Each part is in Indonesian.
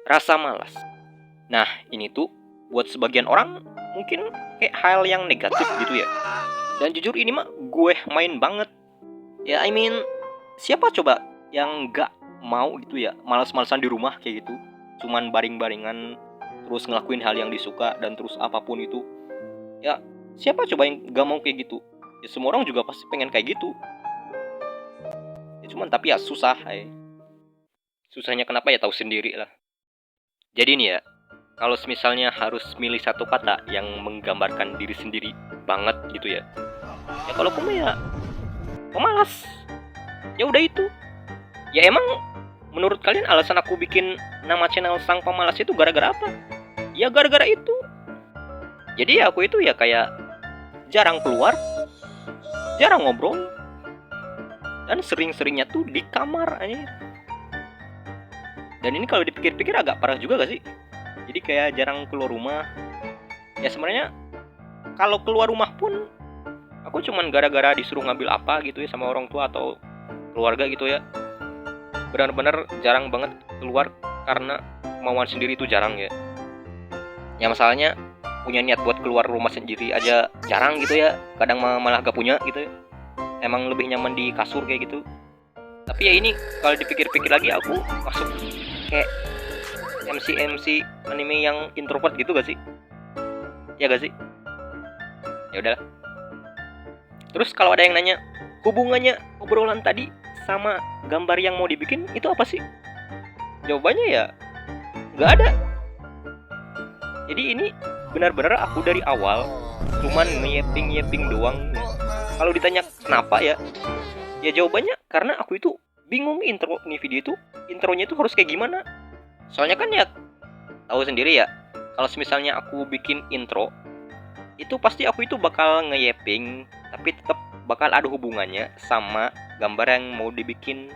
Rasa malas. Nah, ini tuh buat sebagian orang mungkin kayak hal yang negatif gitu ya. Dan jujur ini mah gue main banget. Ya, siapa coba yang gak mau gitu ya, malas-malasan di rumah kayak gitu. Cuman baring-baringan, terus ngelakuin hal yang disuka, dan terus apapun itu. Ya, siapa coba yang gak mau kayak gitu? Ya, semua orang juga pasti pengen kayak gitu. Ya, cuman tapi ya susah, Susahnya kenapa ya tahu sendiri lah. Jadi nih ya, kalau misalnya harus milih satu kata yang menggambarkan diri sendiri banget gitu ya. Ya kalau aku mah ya pemalas. Ya udah itu. Ya emang menurut kalian alasan aku bikin nama channel Sang Pemalas itu gara-gara apa? Ya gara-gara itu. Jadi ya aku itu ya kayak jarang keluar, jarang ngobrol, dan sering-seringnya tuh di kamar aja. Dan ini kalau dipikir-pikir agak parah juga gak sih? Jadi kayak jarang keluar rumah. Ya sebenarnya kalau keluar rumah pun aku cuman gara-gara disuruh ngambil apa gitu ya sama orang tua atau keluarga gitu ya. Benar-benar jarang banget keluar karena kemauan sendiri itu jarang ya. Ya masalahnya punya niat buat keluar rumah sendiri aja jarang gitu ya. Kadang malah gak punya gitu ya. Emang lebih nyaman di kasur kayak gitu. Tapi ya ini kalau dipikir-pikir lagi aku masuk kayak MC anime yang introvert gitu gak sih? Ya gak sih? Ya udah. Terus kalau ada yang nanya, hubungannya obrolan tadi sama gambar yang mau dibikin itu apa sih? Jawabannya ya nggak ada. Jadi ini benar-benar aku dari awal cuman ngeyeping doang. Kalau ditanya kenapa ya jawabannya karena aku itu bingung intro nih video itu intronya itu harus kayak gimana. Soalnya kan ya tahu sendiri ya, kalau misalnya aku bikin intro itu pasti aku itu bakal ngeyeping, tapi tetap bakal ada hubungannya sama gambar yang mau dibikin.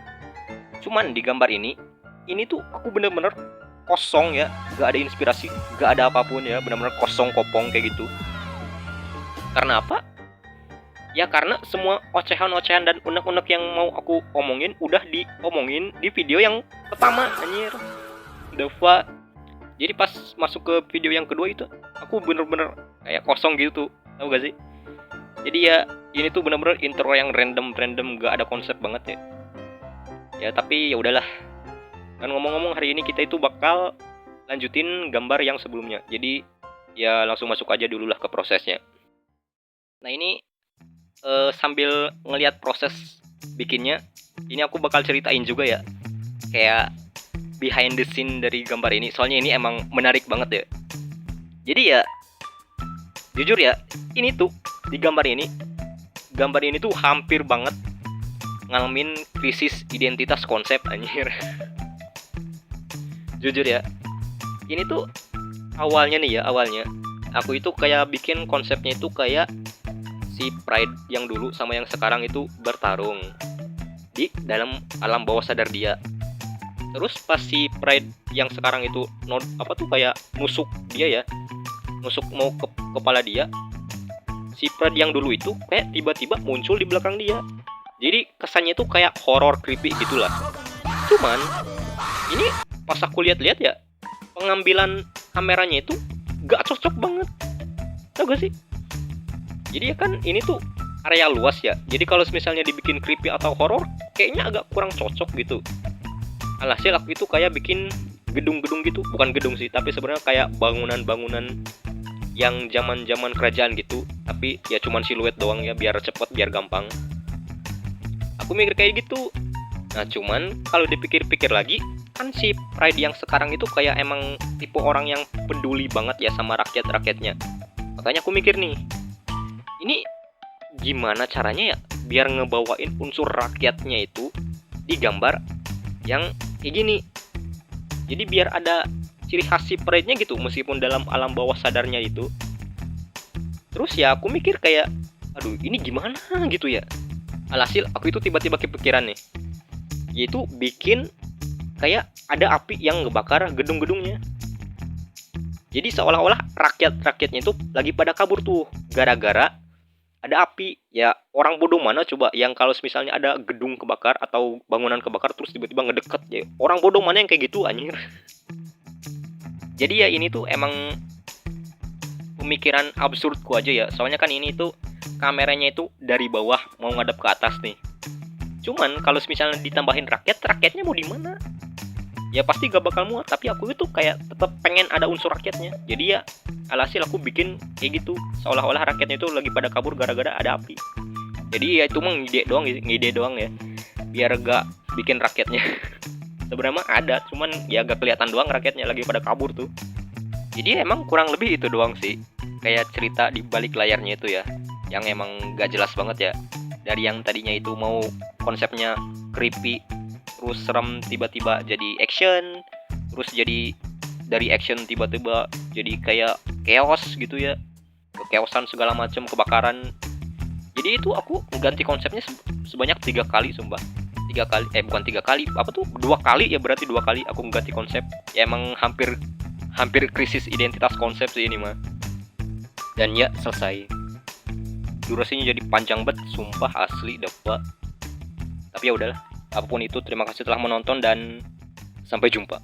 Cuman di gambar ini tuh aku bener-bener kosong ya, gak ada inspirasi, gak ada apapun ya, bener-bener kosong kopong kayak gitu. Karena apa? Ya karena semua ocehan-ocehan dan unek-unek yang mau aku omongin udah diomongin di video yang pertama, anjir. Deva. Jadi pas masuk ke video yang kedua itu aku bener-bener kayak kosong gitu tuh, tahu gak sih? Jadi ya ini tuh bener-bener intro yang random gak ada konsep banget ya. Ya tapi ya udahlah. Dan ngomong-ngomong hari ini kita itu bakal lanjutin gambar yang sebelumnya. Jadi ya langsung masuk aja dulu lah ke prosesnya. Nah ini sambil ngelihat proses bikinnya, ini aku bakal ceritain juga ya. Kayak behind the scene dari gambar ini. Soalnya ini emang menarik banget ya. Jadi ya jujur ya, ini tuh di gambar ini tuh hampir banget ngalamin krisis identitas konsep, anjir. Jujur ya, ini tuh awalnya aku itu kayak bikin konsepnya itu kayak si Pride yang dulu sama yang sekarang itu bertarung di dalam alam bawah sadar dia. Terus pas si Pride yang sekarang itu kayak nusuk dia ya, nusuk mau ke kepala dia, si Pride yang dulu itu kayak tiba-tiba muncul di belakang dia. Jadi kesannya itu kayak horror creepy gitulah. Cuman ini pas aku lihat-lihat ya, pengambilan kameranya itu gak cocok banget. Tau gak sih? Jadi ya kan ini tuh area luas ya. Jadi kalau misalnya dibikin creepy atau horror kayaknya agak kurang cocok gitu. Alhasil aku itu kayak bikin gedung-gedung gitu. Bukan gedung sih, tapi sebenarnya kayak bangunan-bangunan yang zaman-zaman kerajaan gitu. Tapi ya cuman siluet doang ya, biar cepet, biar gampang. Aku mikir kayak gitu. Nah cuman kalau dipikir-pikir lagi, kan si Pride yang sekarang itu kayak emang tipe orang yang peduli banget ya sama rakyat-rakyatnya. Makanya aku mikir nih, ini gimana caranya ya biar ngebawain unsur rakyatnya itu di gambar yang kayak gini. Jadi biar ada ciri khas si Pride-nya gitu meskipun dalam alam bawah sadarnya itu. Terus ya aku mikir kayak, aduh ini gimana gitu ya. Alhasil aku itu tiba-tiba kepikiran nih, yaitu bikin kayak ada api yang ngebakar gedung-gedungnya. Jadi seolah-olah rakyat-rakyatnya itu lagi pada kabur tuh gara-gara ada api. Ya orang bodoh mana coba yang kalau misalnya ada gedung kebakar atau bangunan kebakar terus tiba-tiba ngedeket ya. Orang bodoh mana yang kayak gitu, anjir. Jadi ya ini tuh emang pemikiran absurdku aja ya. Soalnya kan ini tuh kameranya itu dari bawah mau ngadep ke atas nih. Cuman kalau misalnya ditambahin rakyatnya mau di mana? Ya pasti gak bakal muat, tapi aku itu kayak tetap pengen ada unsur rakyatnya. Jadi ya alhasil aku bikin kayak gitu, seolah-olah rakyatnya itu lagi pada kabur gara-gara ada api. Jadi ya itu mah ngide doang ya, biar gak bikin rakyatnya. Sebenarnya mah ada, cuman ya gak kelihatan doang rakyatnya lagi pada kabur tuh. Jadi emang kurang lebih itu doang sih, kayak cerita di balik layarnya itu ya, yang emang gak jelas banget ya. Dari yang tadinya itu mau konsepnya creepy, terus serem, tiba-tiba jadi action, terus jadi dari action tiba-tiba jadi kayak chaos gitu ya, kechaosan segala macam, kebakaran. Jadi itu aku ganti konsepnya sebanyak 3 kali sumpah. 3 kali, bukan 3 kali, apa tuh 2 kali ya, berarti 2 kali aku ganti konsep. Ya emang hampir krisis identitas konsep sih ini mah. Dan ya selesai. Durasinya jadi panjang banget sumpah, asli dapat. Tapi ya udahlah, apapun itu terima kasih telah menonton dan sampai jumpa.